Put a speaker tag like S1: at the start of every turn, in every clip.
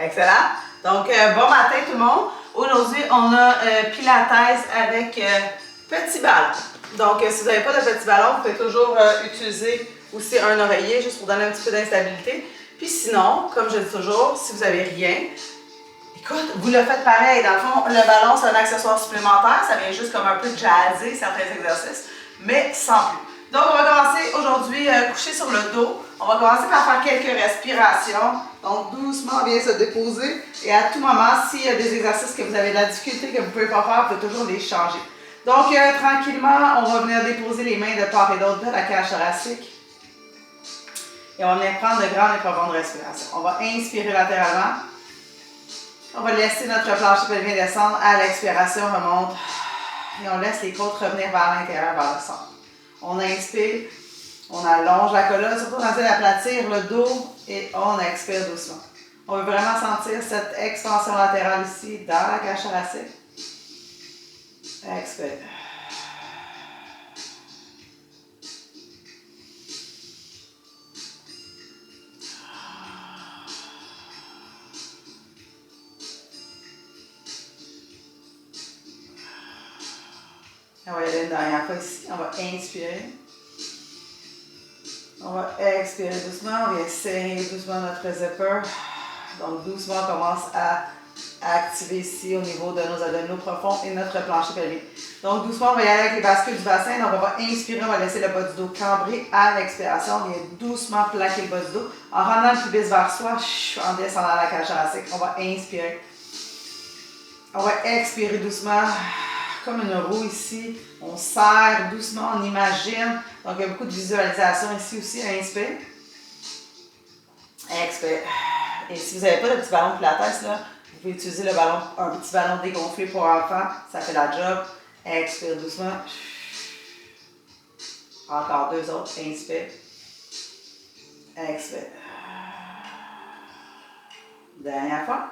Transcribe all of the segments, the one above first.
S1: Excellent. Donc, bon matin tout le monde. Aujourd'hui, on a Pilates avec petit ballon. Donc, si vous n'avez pas de petit ballon, vous pouvez toujours utiliser aussi un oreiller juste pour donner un petit peu d'instabilité. Puis sinon, comme je dis toujours, si vous n'avez rien, écoute, vous le faites pareil. Dans le fond, le ballon, c'est un accessoire supplémentaire. Ça vient juste comme un peu jazzer certains exercices, mais sans plus. Donc, on va commencer aujourd'hui couché sur le dos. On va commencer par faire quelques respirations. Donc, doucement, bien se déposer. Et à tout moment, s'il y a des exercices que vous avez de la difficulté, que vous ne pouvez pas faire, vous pouvez toujours les changer. Donc, tranquillement, on va venir déposer les mains de part et d'autre de la cage thoracique. Et on va venir prendre de grandes et profondes respirations. On va inspirer latéralement. On va laisser notre plancher pelvien descendre. À l'expiration, on remonte. Et on laisse les côtes revenir vers l'intérieur, vers le centre. On inspire, on allonge la colonne, surtout on essaie d'aplatir le dos et on expire doucement. On veut vraiment sentir cette expansion latérale ici dans la cage thoracique. Expire. On va y aller une dernière fois ici. On va inspirer. On va expirer doucement. On vient serrer doucement notre zipper. Donc, doucement, on commence à activer ici au niveau de nos abdominaux profonds et notre plancher pelvien. Donc, doucement, on va y aller avec les bascules du bassin. Donc, on va inspirer. On va laisser le bas du dos cambré à l'expiration. On vient doucement plaquer le bas du dos. En ramenant le pubis vers soi, en descendant la cage thoracique. On va inspirer. On va expirer doucement. Comme une roue ici, on serre doucement, on imagine. Donc, il y a beaucoup de visualisation ici aussi. Inspire. Expire. Et si vous n'avez pas de petit ballon Pilates, là, vous pouvez utiliser le ballon, un petit ballon dégonflé pour enfants. Ça fait la job. Expire doucement. Encore deux autres. Inspire. Expire. Dernière fois.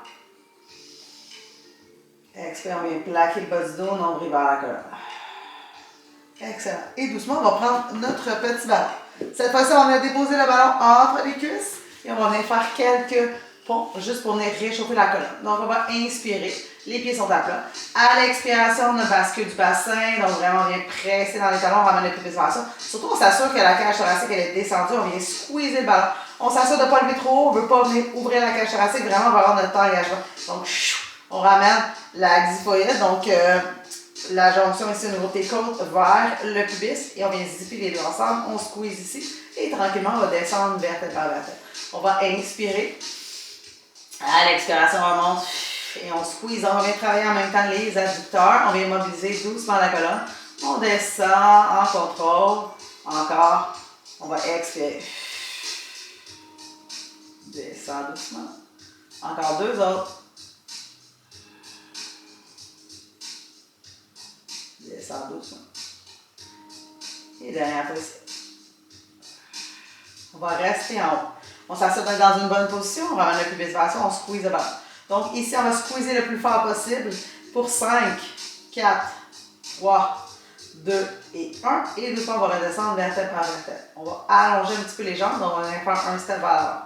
S1: Expire, on vient plaquer le bas du dos, nombril vers la colonne. Excellent. Et doucement, on va prendre notre petit ballon. Cette fois-ci, on va déposer le ballon entre les cuisses et on va venir faire quelques ponts juste pour venir réchauffer la colonne. Donc, on va inspirer. Les pieds sont à plat. À l'expiration, on bascule du bassin. Donc, vraiment, on vient presser dans les talons, on ramène le pubis vers ça. Surtout, on s'assure que la cage thoracique elle est descendue. On vient squeezer le ballon. On s'assure de ne pas lever trop haut. On ne veut pas venir ouvrir la cage thoracique. Vraiment, on va avoir notre temps engagement. Donc, on ramène la xiphoïde, donc la jonction ici au niveau des côtes vers le pubis et on vient zipper les deux ensemble, on squeeze ici et tranquillement on va descendre vertèbre par vertèbre. On va inspirer, à l'expiration on remonte et on squeeze, on va venir travailler en même temps les adducteurs, on vient mobiliser doucement la colonne, on descend en contrôle, encore, on va expirer, descend doucement, encore deux autres. Descend doucement. Et dernière fois ici. On va rester en haut. On s'assure d'être dans une bonne position. On ramène le pubis vers soi, on squeeze le ballon. Donc ici, on va squeezer le plus fort possible pour 5, 4, 3, 2 et 1. Et doucement, on va redescendre vertèbre par vertèbre. On va allonger un petit peu les jambes. Donc on va venir faire un step vers l'avant.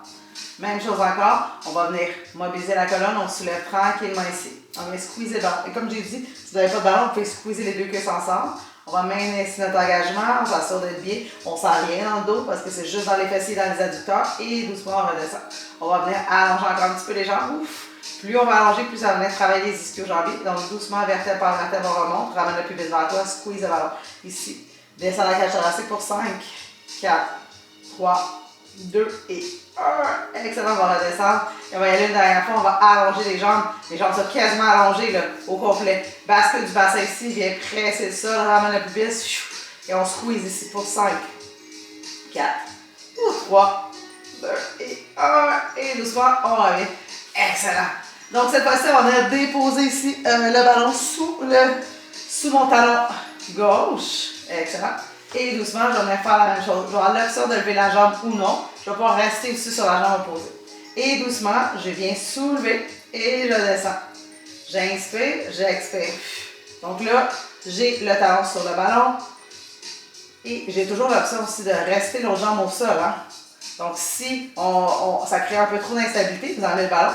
S1: Même chose encore. On va venir mobiliser la colonne. On soulève tranquillement ici. On vient squeezer le ballon. Et comme j'ai dit, si vous n'avez pas de ballon, vous pouvez squeezer les deux cuisses ensemble. On va maintenir ici notre engagement. On s'assure d'être bien. On ne sent rien dans le dos parce que c'est juste dans les fessiers et dans les adducteurs. Et doucement, on redescend. On va venir allonger encore un petit peu les jambes. Ouf. Plus on va allonger, plus ça va venir travailler les ischio-jambiers. Donc doucement, vertèbre par vertèbre, on remonte. Ramène le pubis vers toi. Squeeze le ballon. Ici. Descend la cage thoracique pour 5, 4, 3, 2 et 1. Excellent, on va redescendre. Et on va y aller une dernière fois. On va allonger les jambes. Les jambes sont quasiment allongées là, au complet. Bascule du bassin ici. Viens presser le sol. Ramène le pubis. Et on squeeze ici pour 5, 4, 3, 2 et 1. Et doucement, on revient. Excellent. Donc cette fois-ci, on va déposer ici le ballon sous mon talon gauche. Excellent. Et doucement, je vais venir faire la même chose. Je vais avoir l'option de lever la jambe ou non. Je vais pouvoir rester aussi sur la jambe opposée. Et doucement, je viens soulever et je descends. J'inspire, j'expire. Donc là, j'ai le talon sur le ballon. Et j'ai toujours l'option aussi de rester nos jambes au sol. Hein? Donc si ça crée un peu trop d'instabilité, vous enlevez le ballon.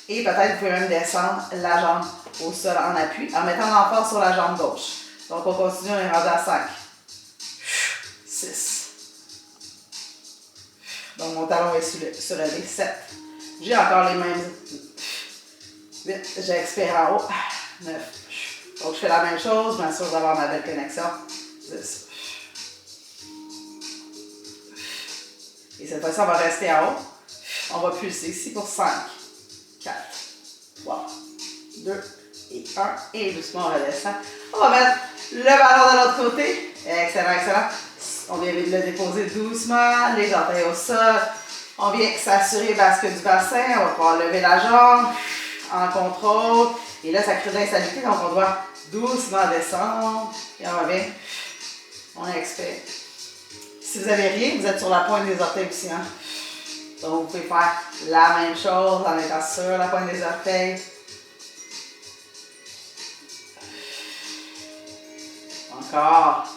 S1: Et peut-être vous pouvez même descendre la jambe au sol en appui en mettant l'emphase sur la jambe gauche. Donc on continue, on est rendu à 5, 6. Donc mon talon est surélevé, 7. J'ai encore les mêmes. 8, j'expire en haut, 9. Donc je fais la même chose, je m'assure d'avoir ma belle connexion, 10. Et cette fois-ci, on va rester en haut. On va pulser ici pour 5, 4, 3, 2 et 1. Et doucement, on redescend. On va mettre le ballon de l'autre côté. Excellent, excellent. On vient de le déposer doucement, les orteils au sol. On vient s'assurer bascule du bassin. On va pouvoir lever la jambe en contrôle. Et là, ça crée de l'instabilité, donc on doit doucement descendre. Et on revient. On expire. Si vous n'avez rien, vous êtes sur la pointe des orteils aussi. Hein? Donc, vous pouvez faire la même chose en étant sur la pointe des orteils. Encore.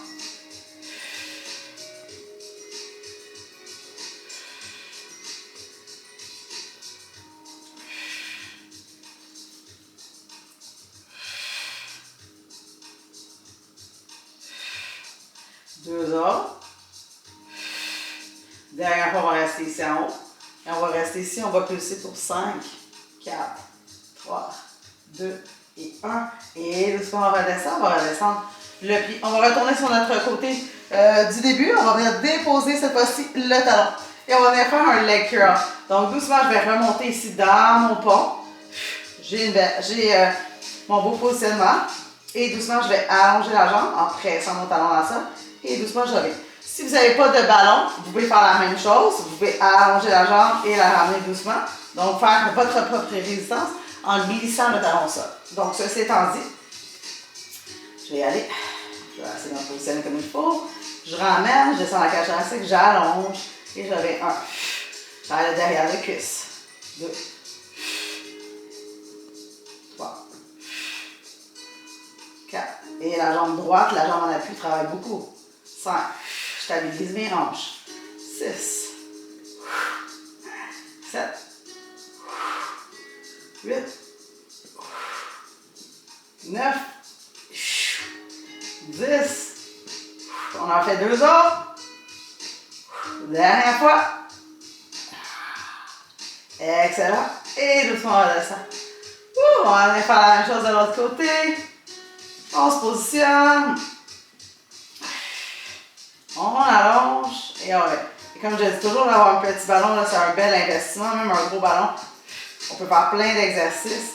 S1: Deux autres. Dernière fois, on va rester ici en haut. Et on va rester ici, on va pulser pour 5, 4, 3, 2 et 1. Et doucement, on va redescendre le pied. On va retourner sur notre côté du début. On va venir déposer cette fois-ci le talon. Et on va venir faire un leg curl. Donc, doucement, je vais remonter ici dans mon pont. J'ai mon beau positionnement. Et doucement, je vais allonger la jambe en pressant mon talon dans le sol. Et doucement, je reviens. Si vous n'avez pas de ballon, vous pouvez faire la même chose. Vous pouvez allonger la jambe et la ramener doucement. Donc, faire votre propre résistance en glissant le talon au sol. Donc, ceci étant dit, je vais y aller. Je vais essayer de me positionner comme il faut. Je ramène, je descends la cage thoracique, j'allonge et je reviens. 1. Vers le derrière les cuisses. 2. 3. 4. Et la jambe droite, la jambe en appui travaille beaucoup. 5. Je stabilise mes hanches. 6. 7. 8. 9. 10. On en fait 2 autres. Dernière fois. Excellent. Et doucement, on redescend. On va aller faire la même chose de l'autre côté. On se positionne. On allonge et on revient. Et comme je dis toujours, d'avoir un petit ballon, c'est un bel investissement, même un gros ballon. On peut faire plein d'exercices.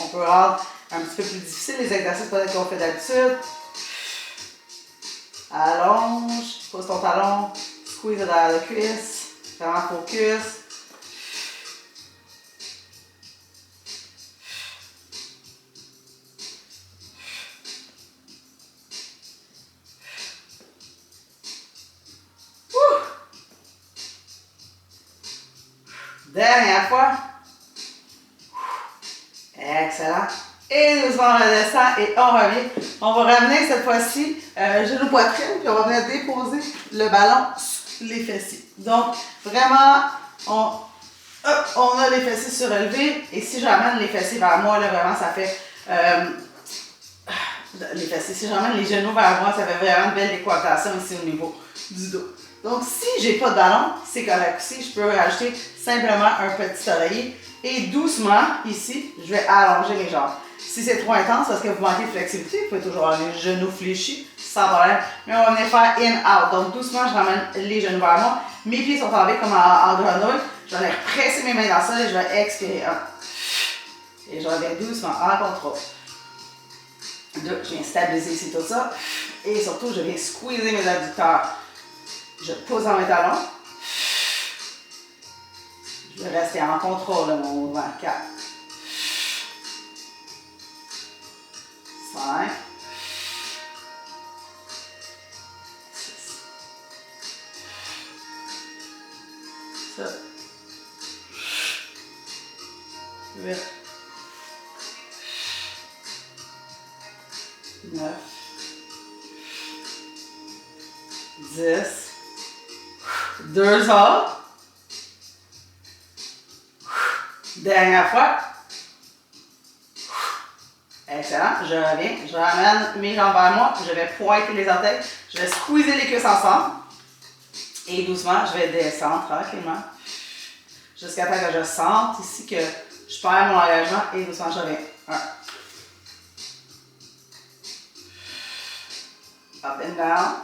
S1: On peut rendre un petit peu plus difficile les exercices peut-être qu'on fait d'habitude. Allonge, pose ton talon, squeeze derrière la cuisse, vraiment focus. Dernière fois. Excellent. Et doucement on redescend et on revient. On va ramener cette fois-ci genou poitrine, puis on va venir déposer le ballon sur les fessiers. Donc, vraiment, on a les fessiers surélevés. Et si j'amène les fessiers vers moi, là, vraiment, ça fait... les fessiers, si j'amène les genoux vers moi, ça fait vraiment une belle équatation ici au niveau du dos. Donc, si j'ai pas de ballon, c'est correct aussi. Je peux rajouter simplement un petit oreiller. Et doucement, ici, je vais allonger les jambes. Si c'est trop intense parce que vous manquez de flexibilité, vous pouvez toujours avoir les genoux fléchis, sans problème. Mais on va venir faire in-out. Donc, doucement, je ramène les genoux vers moi. Mes pieds sont enlevés comme en grenouille. Je vais venir presser mes mains dans le sol et je vais expirer. 1. Et je reviens doucement en contrôle. 2. Je viens stabiliser ici tout ça. Et surtout, je viens squeezer mes adducteurs. Je pose dans mes talons. Je vais rester en contrôle de mon mouvement. 4. 5. 6. 7. 8. 9. 10. 2 autres. Dernière fois. Excellent. Je reviens. Je ramène mes jambes vers moi. Je vais pointer les orteils. Je vais squeezer les cuisses ensemble. Et doucement, je vais descendre tranquillement. Jusqu'à temps que je sente ici que je perds mon engagement. Et doucement, je reviens. 1. Up and down.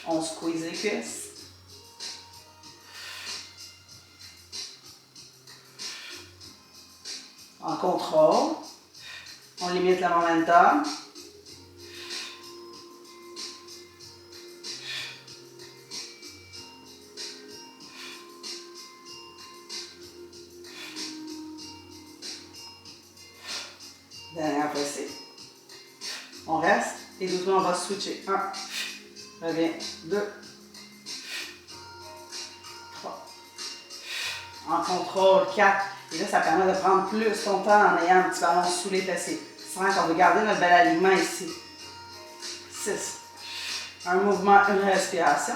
S1: On squeeze les cuisses. En contrôle. On limite le momentum. Dernière fois ici. On reste et doucement on va switcher. 1. Reviens. 2. 3. En contrôle. 4. Et là, ça permet de prendre plus ton temps en ayant un petit ballon sous les fessiers. 5. On va garder notre bel alignement ici. 6. Un mouvement, une respiration.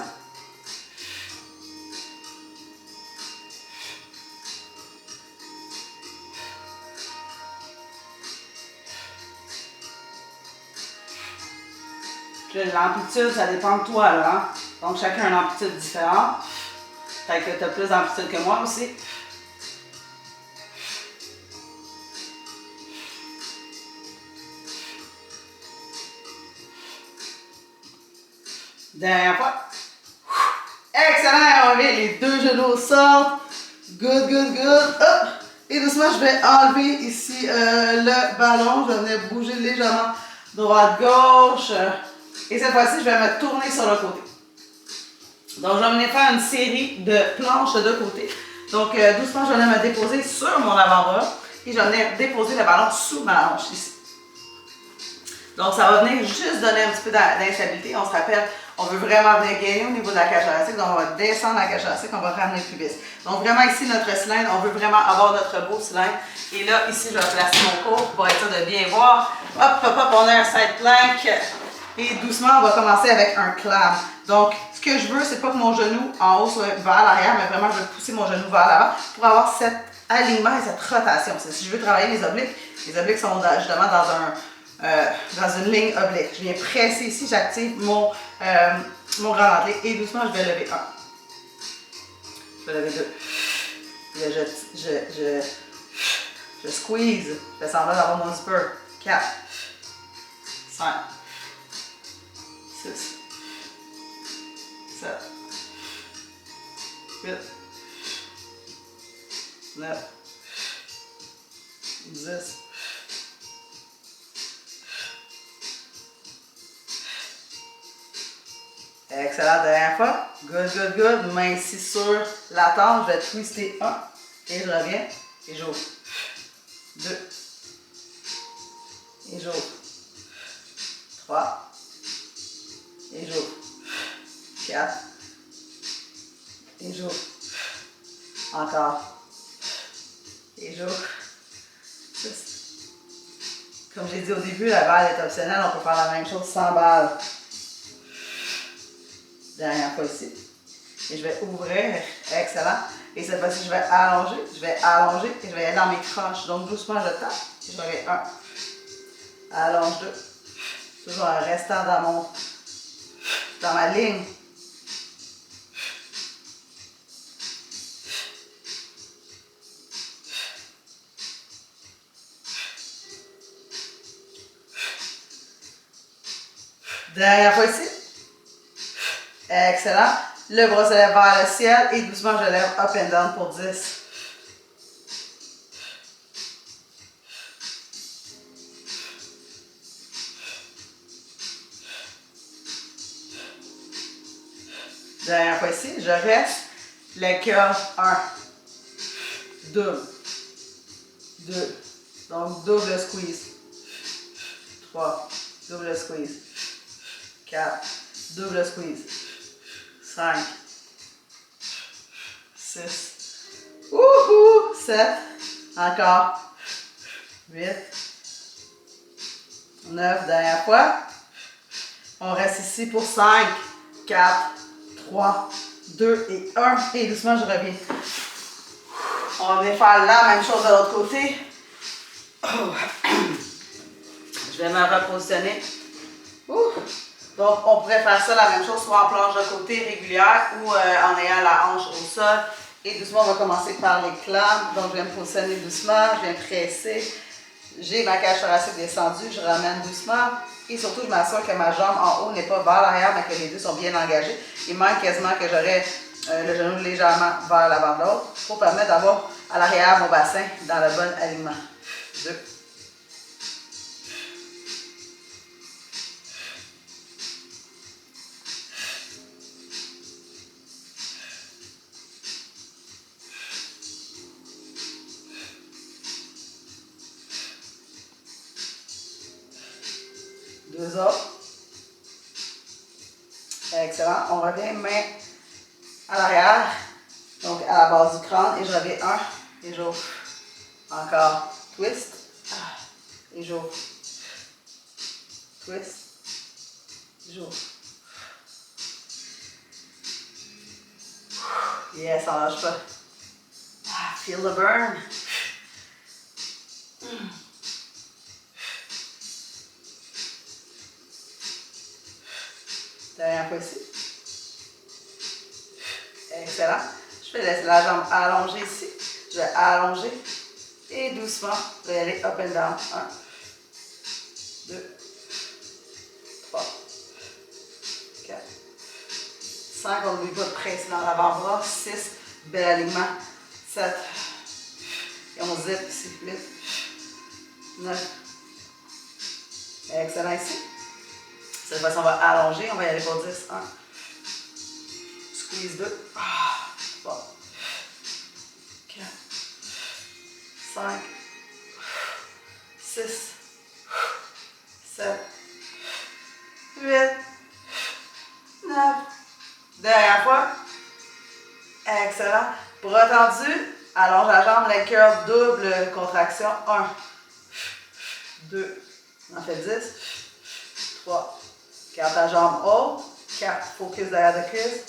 S1: L'amplitude, ça dépend de toi, là. Hein? Donc, chacun a une amplitude différente. Peut-être que tu as plus d'amplitude que moi aussi. Dernière fois. Excellent, on revient. Les deux genoux sortent. Good, good, good. Hop. Et doucement, je vais enlever ici le ballon. Je vais venir bouger légèrement droite-gauche. Et cette fois-ci, je vais me tourner sur le côté. Donc, je vais venir faire une série de planches de côté. Donc, doucement, je vais venir me déposer sur mon avant-bras. Et je vais venir déposer le ballon sous ma hanche ici. Donc, ça va venir juste donner un petit peu d'instabilité. On se rappelle, on veut vraiment venir gagner au niveau de la cage thoracique. Donc, on va descendre la cage thoracique, on va ramener plus vite. Donc, vraiment ici, notre cylindre, on veut vraiment avoir notre beau cylindre. Et là, ici, je vais placer mon corps pour être sûr de bien voir. Hop, hop, hop, on a un side plank. Et doucement, on va commencer avec un clam. Donc, ce que je veux, c'est pas que mon genou en haut soit vers l'arrière, mais vraiment, je veux pousser mon genou vers l'avant pour avoir cet alignement et cette rotation. Si je veux travailler les obliques sont justement dans une ligne oblique. Je viens presser ici, j'active mon grand dentelé et doucement, je vais lever 1. Je vais lever 2. Là, je squeeze. Je fais semblant d'avoir mon zipper. 4. 5. 6, 7, 8, 9, 10. Excellent, dernière fois. Good, good, good. Main ici sur la tente. Je vais twister 1 et je reviens et j'ouvre. 2 et j'ouvre. 3. Et j'ouvre. 4. Et j'ouvre. Encore. Et j'ouvre. 6. Comme j'ai dit au début, la balle est optionnelle. On peut faire la même chose sans balle. Dernière fois ici. Et je vais ouvrir. Excellent. Et cette fois-ci, je vais allonger. Et je vais aller dans mes croches. Donc doucement, je tape. Et je reviens 1. Allonge 2. Toujours en restant dans ma ligne. Dernière fois ici. Excellent. Le bras se lève vers le ciel et doucement je lève up and down pour 10. Dernière fois ici, je reste. Le curl 1. Double. 2. Donc double squeeze. 3. Double squeeze. 4. Double squeeze. 5. 6. Wouhou! 7. Encore. 8. 9. Dernière fois. On reste ici pour 5. 4. 3, 2 et 1. Et doucement, je reviens. On va venir faire la même chose de l'autre côté. Je vais me repositionner. Donc, on pourrait faire ça la même chose, soit en planche de côté régulière ou en ayant la hanche au sol. Et doucement, on va commencer par les clames. Donc, je vais me positionner doucement, je viens presser. J'ai ma cage thoracique descendue, je ramène doucement. Et surtout, je m'assure que ma jambe en haut n'est pas vers l'arrière, mais que les deux sont bien engagés. Il manque quasiment que j'aurais le genou légèrement vers l'avant de l'autre pour permettre d'avoir à l'arrière mon bassin dans le bon alignement. 2. 2 autres. Excellent. On revient main à l'arrière, donc à la base du crâne, et je reviens 1, et j'ouvre. Encore. Twist. Et j'ouvre. Twist. J'ouvre. Yes, on lâche pas. Feel the burn. Dernière fois ici. Excellent. Je vais laisser la jambe allongée ici. Je vais allonger. Et doucement, je vais aller up and down. 1, 2, 3, 4, 5. On n'oublie pas de presser dans l'avant-bras. 6. Bel alignement. 7. Et on zip ici. 8, 9. Excellent ici. Cette fois-ci, on va allonger. On va y aller pour 10. 1. Squeeze 2. 3. 4. 5. 6. 7. 8. 9. Dernière fois. Excellent. Bras tendus. Allonge la jambe, les curls, double contraction. 1. 2. On en fait 10. 3. Garde ta jambe haute. 4. Focus derrière la cuisse.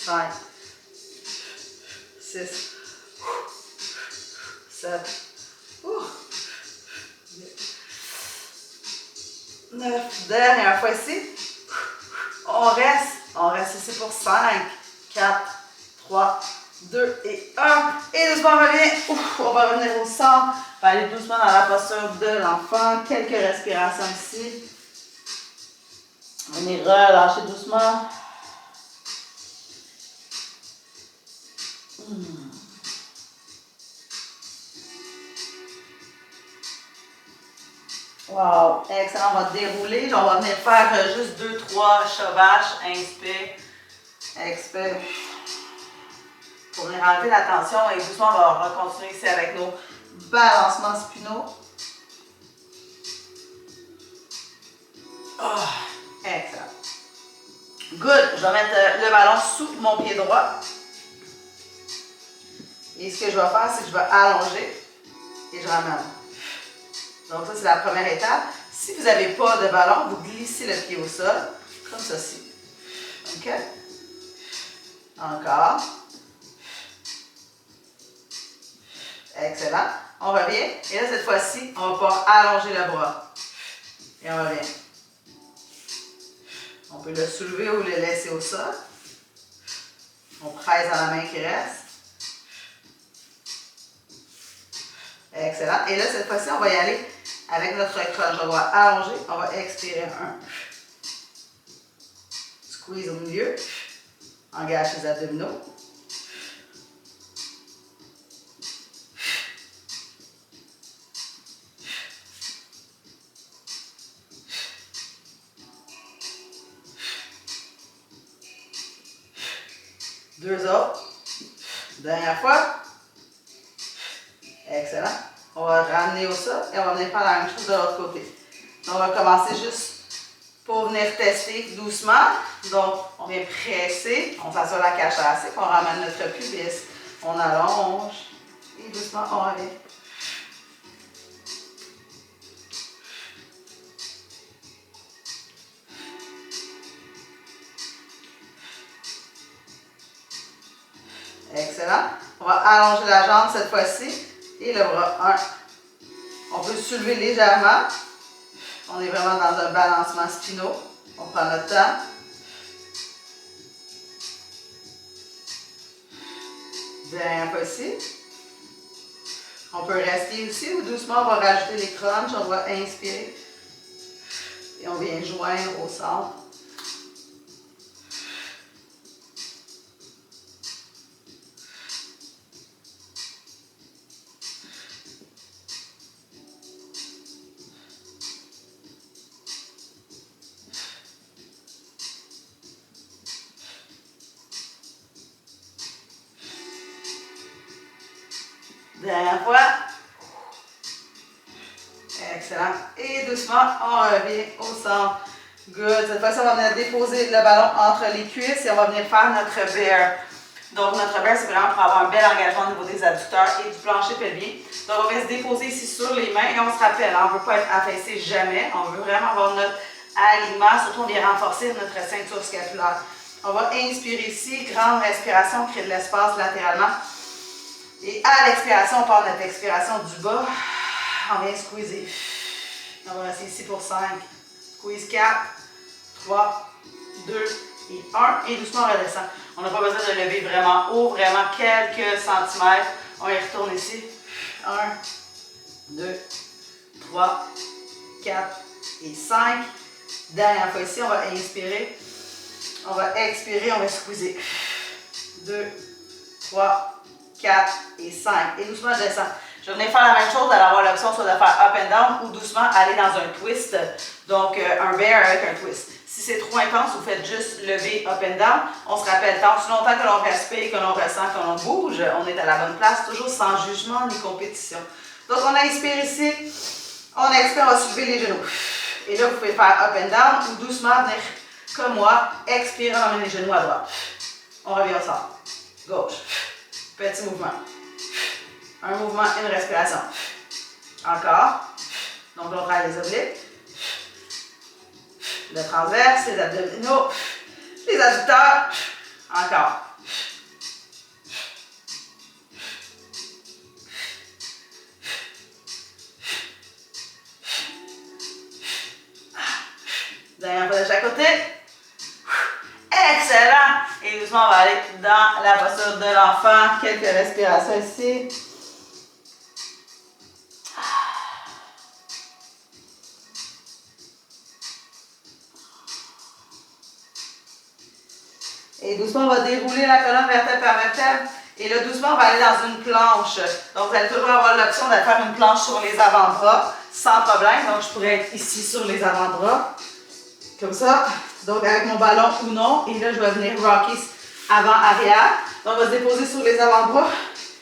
S1: 5. 6. 7. 9. Dernière fois ici. On reste ici pour 5, 4, 3, 2 et 1. Et doucement, on revient. On va revenir au centre. On va aller doucement dans la posture de l'enfant. Quelques respirations ici. Venez relâcher doucement. Wow, excellent. On va dérouler. On va venir faire juste 2-3 chevâches. Inspire, expire. Pour venir enlever la tension. Et doucement, on va continuer ici avec nos balancements spinaux. Excellent. Good. Je vais mettre le ballon sous mon pied droit. Et ce que je vais faire, c'est que je vais allonger et je ramène. Donc ça, c'est la première étape. Si vous n'avez pas de ballon, vous glissez le pied au sol, comme ceci. OK? Encore. Excellent. On revient. Et là, cette fois-ci, on va pouvoir allonger le bras. Et on revient. On peut le soulever ou le laisser au sol. On presse dans la main qui reste. Excellent. Et là, cette fois-ci, on va y aller avec notre crunch. On va allonger, on va expirer 1. Squeeze au milieu. Engage les abdominaux. Deux autres. Dernière fois. Excellent. On va ramener au sol et on va venir faire la même chose de l'autre côté. Donc, on va commencer juste pour venir tester doucement. Donc, on vient presser, on s'assure la cage thoracique, on ramène notre pubis, on allonge et doucement on revient. Excellent. On va allonger la jambe cette fois-ci. Et le bras. 1. On peut soulever légèrement. On est vraiment dans un balancement spinaux. On prend notre temps. Dernière fois ici. On peut rester aussi ou doucement on va rajouter les crunchs. On va inspirer. Et on vient joindre au centre. Dernière fois. Excellent. Et doucement, on revient au centre. Good. Cette fois-ci, on va venir déposer le ballon entre les cuisses et on va venir faire notre bear. Donc, notre bear, c'est vraiment pour avoir un bel engagement au niveau des adducteurs et du plancher pelvien. Donc, on va se déposer ici sur les mains et on se rappelle, on ne veut pas être affaissé jamais. On veut vraiment avoir notre alignement. Surtout, on vient renforcer notre ceinture scapulaire. On va inspirer ici. Grande respiration, on crée de l'espace latéralement. Et à l'expiration, on part de notre expiration du bas. On vient squeezer. On va rester ici pour 5. Squeeze 4, 3, 2 et 1. Et doucement, on redescend. On n'a pas besoin de lever vraiment haut, vraiment quelques centimètres. On y retourne ici. 1, 2, 3, 4 et 5. Dernière fois ici, on va inspirer. On va expirer, on va squeezer. 2, 3, 4 et 5. Et doucement, je descends. Je vais venir faire la même chose, d'aller avoir l'option soit de faire up and down ou doucement aller dans un twist. Donc, un bear avec un twist. Si c'est trop intense, vous faites juste lever up and down. On se rappelle, tant aussi longtemps que l'on respire, que l'on ressent, que l'on bouge, on est à la bonne place, toujours sans jugement ni compétition. Donc, on inspire ici. On expire, on va soulever les genoux. Et là, vous pouvez faire up and down ou doucement venir comme moi. Expirer, on emmène les genoux à droite. On revient au centre. Gauche. Petit mouvement. Un mouvement, une respiration. Encore. Donc, on travaille les obliques. Le transverse, les abdominaux, les adducteurs. Encore. Dernière fois de chaque côté. Excellent. Et doucement, on va aller dans la posture de l'enfant. Quelques respirations ici. Et doucement, on va dérouler la colonne vertèbre par vertèbre. Et là, doucement, on va aller dans une planche. Donc, vous allez toujours avoir l'option de faire une planche sur les avant-bras, sans problème. Donc, je pourrais être ici sur les avant-bras, comme ça. Donc, avec mon ballon ou non. Et là, je vais venir rocker avant-arrière. Donc, on va se déposer sur les avant-bras.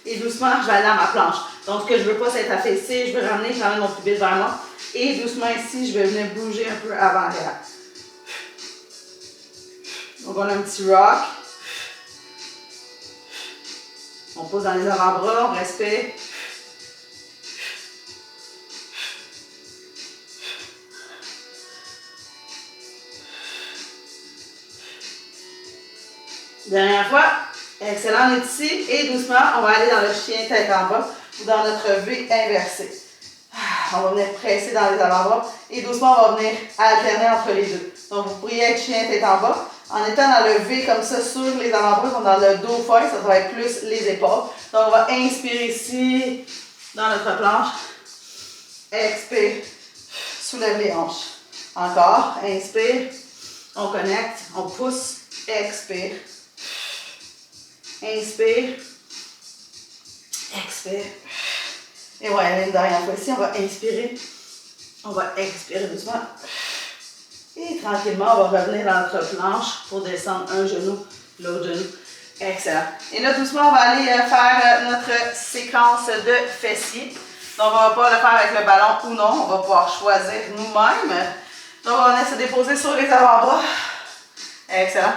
S1: Et doucement, je vais aller dans ma planche. Donc, ce que je ne veux pas, c'est être affaissé. Je veux ramener, je ramène mon pubis vers moi. Et doucement, ici, je vais venir bouger un peu avant-arrière. Donc, on a un petit rock. On pose dans les avant-bras, on respire. Dernière fois. Excellent, on est ici. Et doucement, on va aller dans le chien tête en bas ou dans notre V inversée. On va venir presser dans les avant-bras. Et doucement, on va venir alterner entre les deux. Donc, vous pourriez être chien tête en bas. En étant dans le V comme ça sur les avant-bras, comme dans le dos fort, ça va être plus les épaules. Donc, on va inspirer ici, dans notre planche. Expire, soulève les hanches. Encore, inspire, on connecte, on pousse, expire. Inspire, expire. Et voilà, une dernière fois ici, on va inspirer, on va expirer doucement. Et tranquillement, on va revenir dans notre planche pour descendre un genou, l'autre genou. Excellent. Et là, doucement, on va aller faire notre séquence de fessiers. Donc, on ne va pas le faire avec le ballon ou non. On va pouvoir choisir nous-mêmes. Donc, on va se déposer sur les avant-bras. Excellent.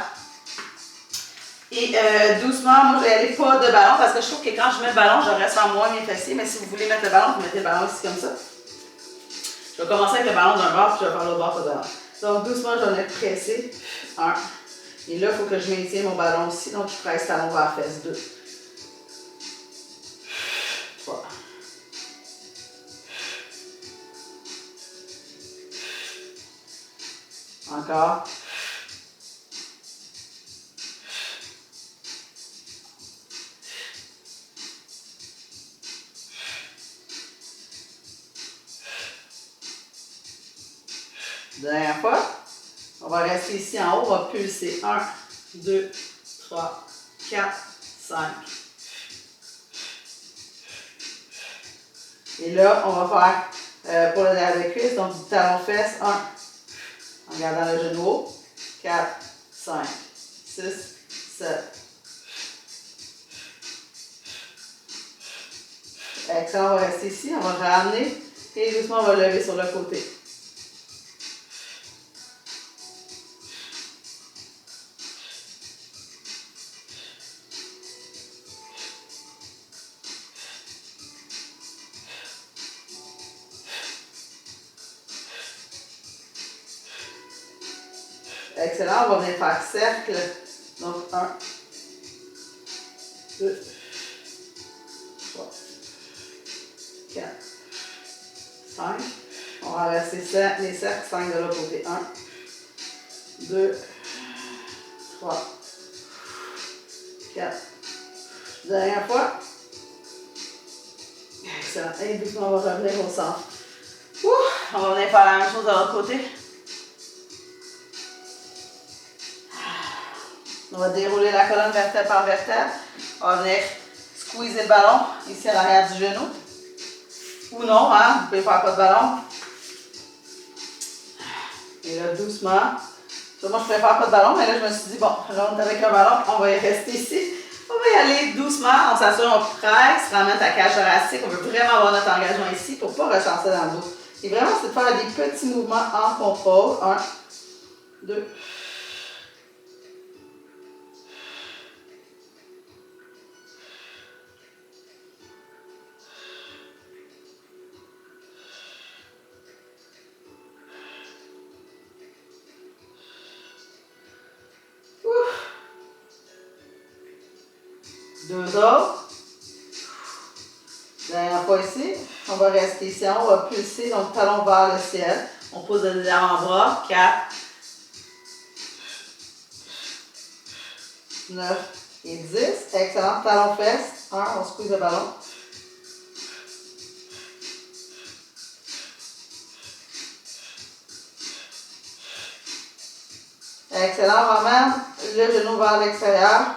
S1: Et doucement, moi, je vais aller pas de ballon parce que je trouve que quand je mets le ballon, je ressens moins mes fessiers. Mais si vous voulez mettre le ballon, vous mettez le ballon ici comme ça. Je vais commencer avec le ballon d'un bord, puis je vais faire l'autre bord, pas de ballon. Donc, doucement, je vais venir presser. 1. Et là, il faut que je maintienne mon ballon aussi. Donc, je presse talon vers fesse. 2. Encore. Dernière fois. On va rester ici en haut. On va pulser. 1, 2, 3, 4, 5. Et là, on va faire pour le derrière de cuisse, donc du talon-fesse, 1, en gardant le genou haut, 4, 5, 6, 7. Excellent, on va rester ici, on va ramener et doucement on va lever sur le côté. Excellent, on va venir faire cercle. Donc 1, 2, 3, 4, 5. On va rester les cercles, 5 de l'autre côté. 1, 2, 3, 4. Dernière fois. Excellent. Et doucement, on va revenir au centre. On va venir faire la même chose de l'autre côté. On va dérouler la colonne vertèbre par vertèbre. On va venir squeezer le ballon ici à l'arrière du genou. Ou non, hein, vous pouvez faire pas de ballon. Et là, doucement. Moi, je préfère pas de ballon, mais là, je me suis dit, bon, là, on est avec un ballon, on va y rester ici. On va y aller doucement, on s'assure, on presse, ramène ta cage thoracique. On veut vraiment avoir notre engagement ici pour ne pas rechancer dans le dos. Et vraiment, c'est de faire des petits mouvements en contrôle. 1, 2, 2 autres. Dernière fois ici. On va rester ici. On va pulser, donc talon vers le ciel. On pose les avant-bras. 4, 9 et 10. Excellent. Talon fesse. 1, on squeeze le ballon. Excellent. On ramène le genou vers l'extérieur.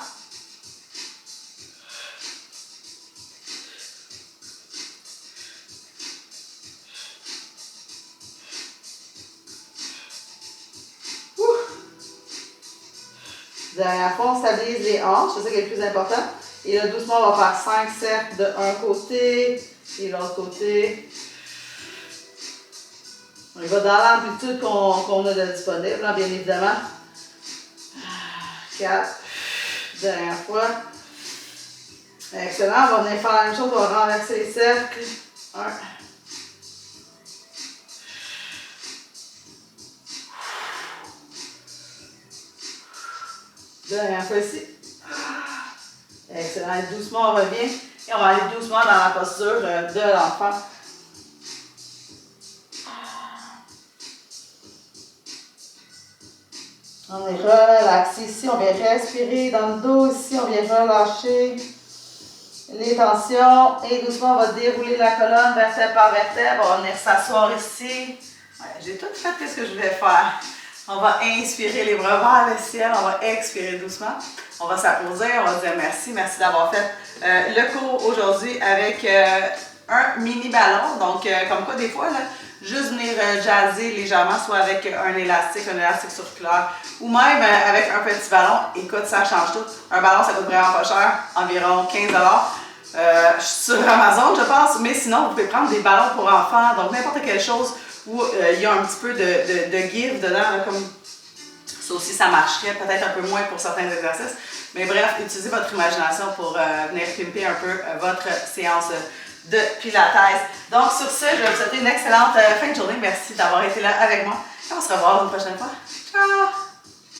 S1: Dernière fois, on stabilise les hanches, c'est ça qui est le plus important. Et là, doucement, on va faire 5 cercles de un côté et l'autre côté. On y va dans l'amplitude qu'on a de disponible, hein, bien évidemment. 4. Dernière fois. Excellent. On va venir faire la même chose. On va renverser les cercles. 1. Dernière fois ici. Excellent. Et doucement, on revient. Et on va aller doucement dans la posture de l'enfant. On est relaxé ici. On vient respirer dans le dos ici. On vient relâcher les tensions. Et doucement, on va dérouler la colonne vertèbre par vertèbre. On va venir s'asseoir ici. Ouais, j'ai tout fait ce que je voulais faire. On va inspirer les bras vers le ciel, on va expirer doucement. On va s'applaudir, on va dire merci, merci d'avoir fait le cours aujourd'hui avec un mini ballon. Donc, comme quoi, des fois, là, juste venir jazzer légèrement, soit avec un élastique circulaire, ou même avec un petit ballon. Écoute, ça change tout. Un ballon, ça coûte vraiment pas cher, environ 15 $. Je suis sur Amazon, je pense, mais sinon, vous pouvez prendre des ballons pour enfants, donc n'importe quelle chose où il y a un petit peu de give dedans, là, comme ça aussi, ça marcherait, peut-être un peu moins pour certains exercices. Mais bref, utilisez votre imagination pour venir pimper un peu votre séance de Pilates. Donc, sur ce, je vais vous souhaiter une excellente fin de journée. Merci d'avoir été là avec moi. Et on se revoit une prochaine fois. Ciao!